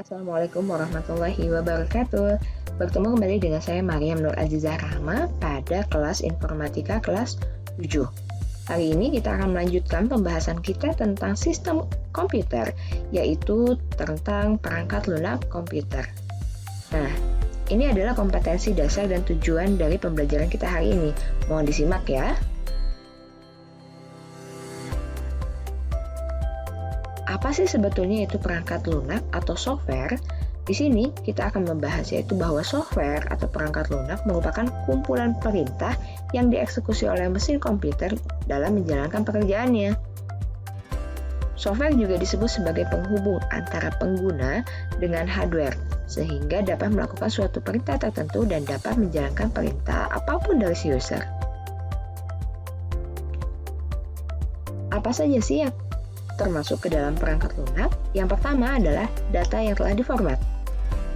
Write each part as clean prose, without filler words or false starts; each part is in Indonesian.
Assalamualaikum warahmatullahi wabarakatuh. Bertemu kembali dengan saya Maryam Nur Azizah Rahma pada kelas Informatika kelas 7. Hari ini kita akan melanjutkan pembahasan kita tentang sistem komputer, yaitu tentang perangkat lunak komputer. Nah, ini adalah kompetensi dasar dan tujuan dari pembelajaran kita hari ini. Mohon disimak ya. Apa sih sebetulnya itu perangkat lunak atau software? Di sini kita akan membahas yaitu bahwa software atau perangkat lunak merupakan kumpulan perintah yang dieksekusi oleh mesin komputer dalam menjalankan pekerjaannya. Software juga disebut sebagai penghubung antara pengguna dengan hardware, sehingga dapat melakukan suatu perintah tertentu dan dapat menjalankan perintah apapun dari si user. Apa saja sih yang termasuk ke dalam perangkat lunak? Yang pertama adalah data yang telah diformat.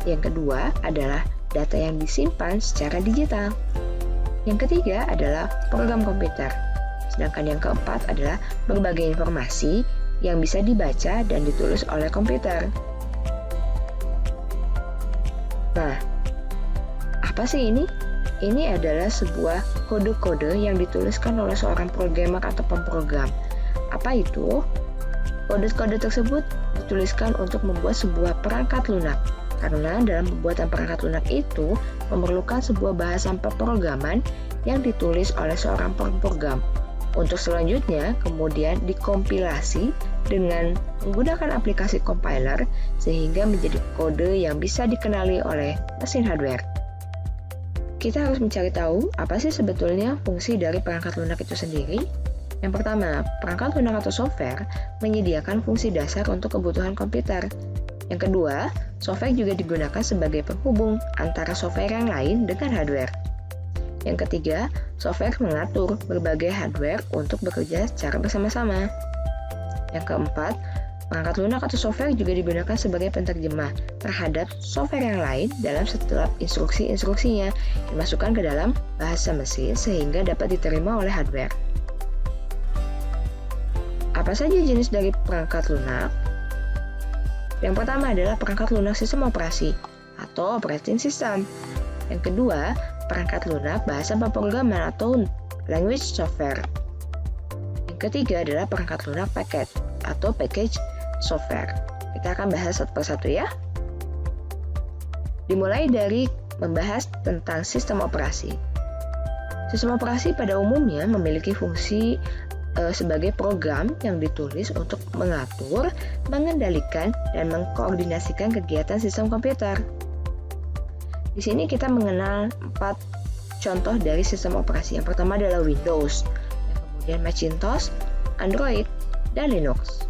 Yang kedua adalah data yang disimpan secara digital. Yang ketiga adalah program komputer. Sedangkan yang keempat adalah berbagai informasi yang bisa dibaca dan ditulis oleh komputer. Nah, apa sih ini? Ini adalah sebuah kode-kode yang dituliskan oleh seorang programmer atau pemrogram. Apa itu? Kode-kode tersebut dituliskan untuk membuat sebuah perangkat lunak, karena dalam pembuatan perangkat lunak itu memerlukan sebuah bahasa pemrograman yang ditulis oleh seorang pemrogram. Untuk selanjutnya, kemudian dikompilasi dengan menggunakan aplikasi compiler sehingga menjadi kode yang bisa dikenali oleh mesin hardware. Kita harus mencari tahu apa sih sebetulnya fungsi dari perangkat lunak itu sendiri. Yang pertama, perangkat lunak atau software menyediakan fungsi dasar untuk kebutuhan komputer. Yang kedua, software juga digunakan sebagai penghubung antara software yang lain dengan hardware. Yang ketiga, software mengatur berbagai hardware untuk bekerja secara bersama-sama. Yang keempat, perangkat lunak atau software juga digunakan sebagai penterjemah terhadap software yang lain dalam setiap instruksi-instruksinya dimasukkan ke dalam bahasa mesin sehingga dapat diterima oleh hardware. Apa saja jenis dari perangkat lunak? Yang pertama adalah perangkat lunak sistem operasi atau operating system. Yang kedua, perangkat lunak bahasa pemrograman atau language software. Yang ketiga adalah perangkat lunak paket atau package software. Kita akan bahas satu persatu ya. Dimulai dari membahas tentang sistem operasi. Sistem operasi pada umumnya memiliki fungsi sebagai program yang ditulis untuk mengatur, mengendalikan, dan mengkoordinasikan kegiatan sistem komputer. Di sini kita mengenal 4 contoh dari sistem operasi. Yang pertama adalah Windows, yang kemudian Macintosh, Android, dan Linux.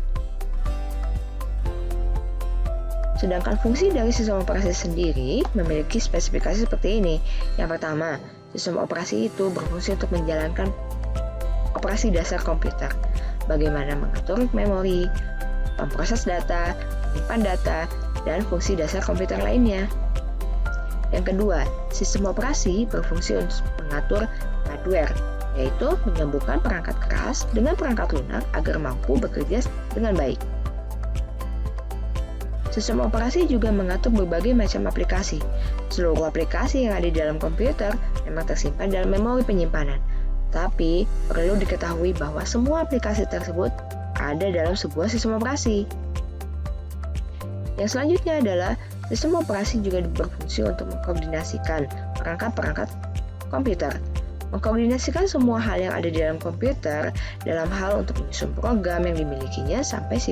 Sedangkan fungsi dari sistem operasi sendiri memiliki spesifikasi seperti ini. Yang pertama, sistem operasi itu berfungsi untuk menjalankan operasi dasar komputer, bagaimana mengatur memori, memproses data, menyimpan data, dan fungsi dasar komputer lainnya. Yang kedua, sistem operasi berfungsi untuk mengatur hardware, yaitu menyambungkan perangkat keras dengan perangkat lunak agar mampu bekerja dengan baik. Sistem operasi juga mengatur berbagai macam aplikasi. Seluruh aplikasi yang ada di dalam komputer memang tersimpan dalam memori penyimpanan. Tapi, perlu diketahui bahwa semua aplikasi tersebut ada dalam sebuah sistem operasi. Yang selanjutnya adalah sistem operasi juga berfungsi untuk mengkoordinasikan perangkat-perangkat komputer. Mengkoordinasikan semua hal yang ada di dalam komputer dalam hal untuk menyusun program yang dimilikinya sampai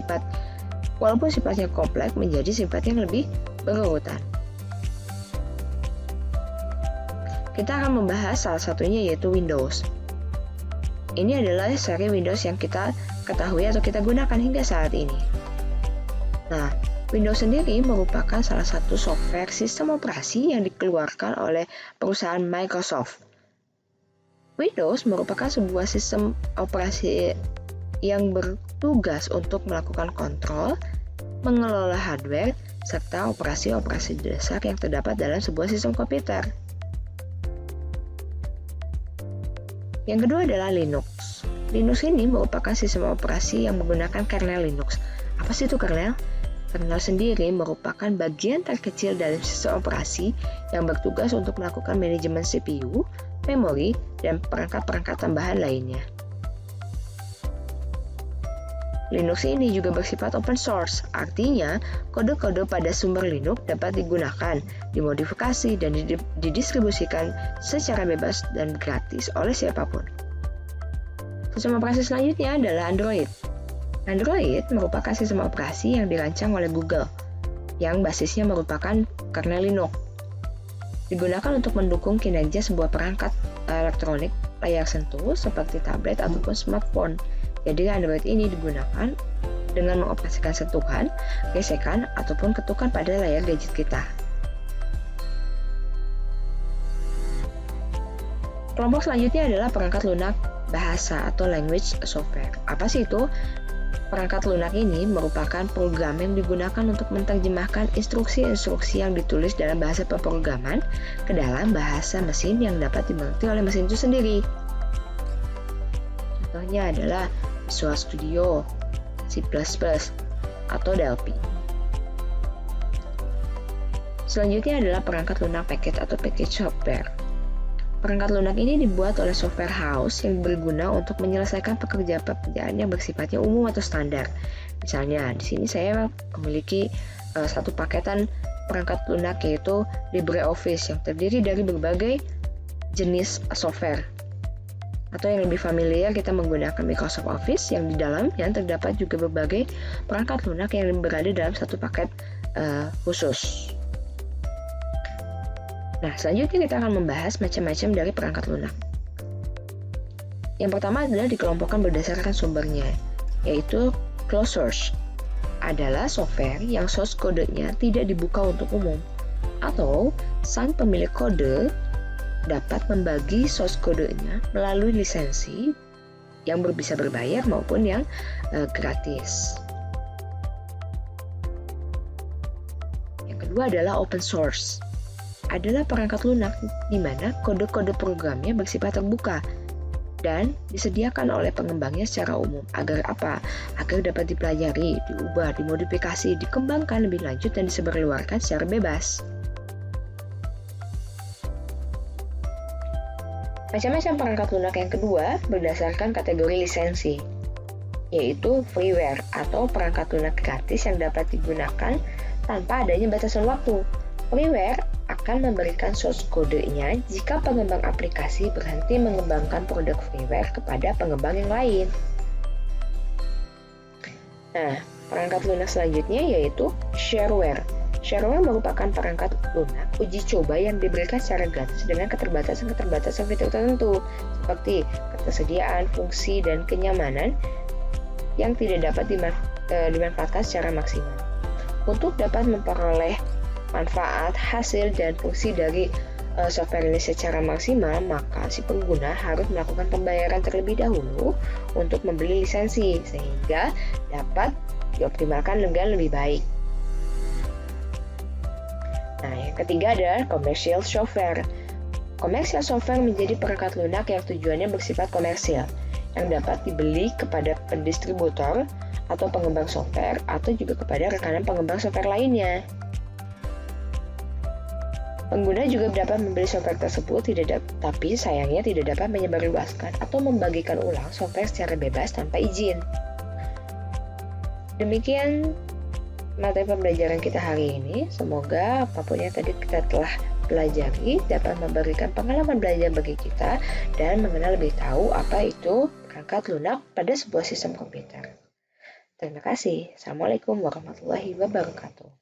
walaupun sifatnya kompleks menjadi sifat yang lebih berurutan. Kita akan membahas salah satunya yaitu Windows. Ini adalah seri Windows yang kita ketahui atau kita gunakan hingga saat ini. Nah, Windows sendiri merupakan salah satu software sistem operasi yang dikeluarkan oleh perusahaan Microsoft. Windows merupakan sebuah sistem operasi yang bertugas untuk melakukan kontrol, mengelola hardware, serta operasi-operasi dasar yang terdapat dalam sebuah sistem komputer. Yang kedua adalah Linux. Linux ini merupakan sistem operasi yang menggunakan kernel Linux. Apa sih itu kernel? Kernel sendiri merupakan bagian terkecil dari sistem operasi yang bertugas untuk melakukan manajemen CPU, memori, dan perangkat-perangkat tambahan lainnya. Linux ini juga bersifat open source, artinya kode-kode pada sumber Linux dapat digunakan, dimodifikasi, dan didistribusikan secara bebas dan gratis oleh siapapun. Sistem operasi selanjutnya adalah Android. Android merupakan sistem operasi yang dirancang oleh Google, yang basisnya merupakan kernel Linux. Digunakan untuk mendukung kinerja sebuah perangkat elektronik layar sentuh seperti tablet ataupun smartphone. Jadi Android ini digunakan dengan mengoperasikan sentuhan, gesekan, ataupun ketukan pada layar gadget kita. Kelompok selanjutnya adalah perangkat lunak bahasa atau language software. Apa sih itu? Perangkat lunak ini merupakan program yang digunakan untuk menerjemahkan instruksi-instruksi yang ditulis dalam bahasa pemrograman ke dalam bahasa mesin yang dapat dimengerti oleh mesin itu sendiri. Contohnya adalah Visual Studio, C++, atau Delphi. Selanjutnya adalah perangkat lunak package atau package software. Perangkat lunak ini dibuat oleh software house yang berguna untuk menyelesaikan pekerjaan yang bersifatnya umum atau standar. Misalnya, di sini saya memiliki satu paketan perangkat lunak yaitu LibreOffice yang terdiri dari berbagai jenis software. Atau yang lebih familiar, kita menggunakan Microsoft Office yang di dalamnya terdapat juga berbagai perangkat lunak yang berada dalam satu paket khusus. Nah, selanjutnya kita akan membahas macam-macam dari perangkat lunak. Yang pertama adalah dikelompokkan berdasarkan sumbernya, yaitu closed source. Adalah software yang source kodenya tidak dibuka untuk umum, atau sang pemilik kode dapat membagi source kodenya melalui lisensi yang bisa berbayar maupun yang gratis. Yang kedua adalah open source. Adalah perangkat lunak di mana kode-kode programnya bersifat terbuka dan disediakan oleh pengembangnya secara umum. Agar apa? Agar dapat dipelajari, diubah, dimodifikasi, dikembangkan lebih lanjut dan disebarluaskan secara bebas. Macam-macam perangkat lunak yang kedua berdasarkan kategori lisensi, yaitu freeware atau perangkat lunak gratis yang dapat digunakan tanpa adanya batasan waktu. Freeware akan memberikan source kodenya jika pengembang aplikasi berhenti mengembangkan produk freeware kepada pengembang yang lain. Nah, perangkat lunak selanjutnya yaitu shareware. Shareware merupakan perangkat lunak uji coba yang diberikan secara gratis dengan keterbatasan fitur tertentu, seperti ketersediaan, fungsi, dan kenyamanan yang tidak dapat dimanfaatkan secara maksimal. Untuk dapat memperoleh manfaat, hasil, dan fungsi dari software ini secara maksimal, maka si pengguna harus melakukan pembayaran terlebih dahulu untuk membeli lisensi, sehingga dapat dioptimalkan dengan lebih baik. Nah, yang ketiga adalah commercial software. Commercial software menjadi perangkat lunak yang tujuannya bersifat komersial, yang dapat dibeli kepada pendistributor atau pengembang software atau juga kepada rekanan pengembang software lainnya. Pengguna juga dapat membeli software tersebut, tapi sayangnya tidak dapat menyebarluaskan atau membagikan ulang software secara bebas tanpa izin. Demikian materi pembelajaran kita hari ini. Semoga apapun yang tadi kita telah pelajari dapat memberikan pengalaman belajar bagi kita dan mengenal lebih tahu apa itu perangkat lunak pada sebuah sistem komputer. Terima kasih. Assalamualaikum warahmatullahi wabarakatuh.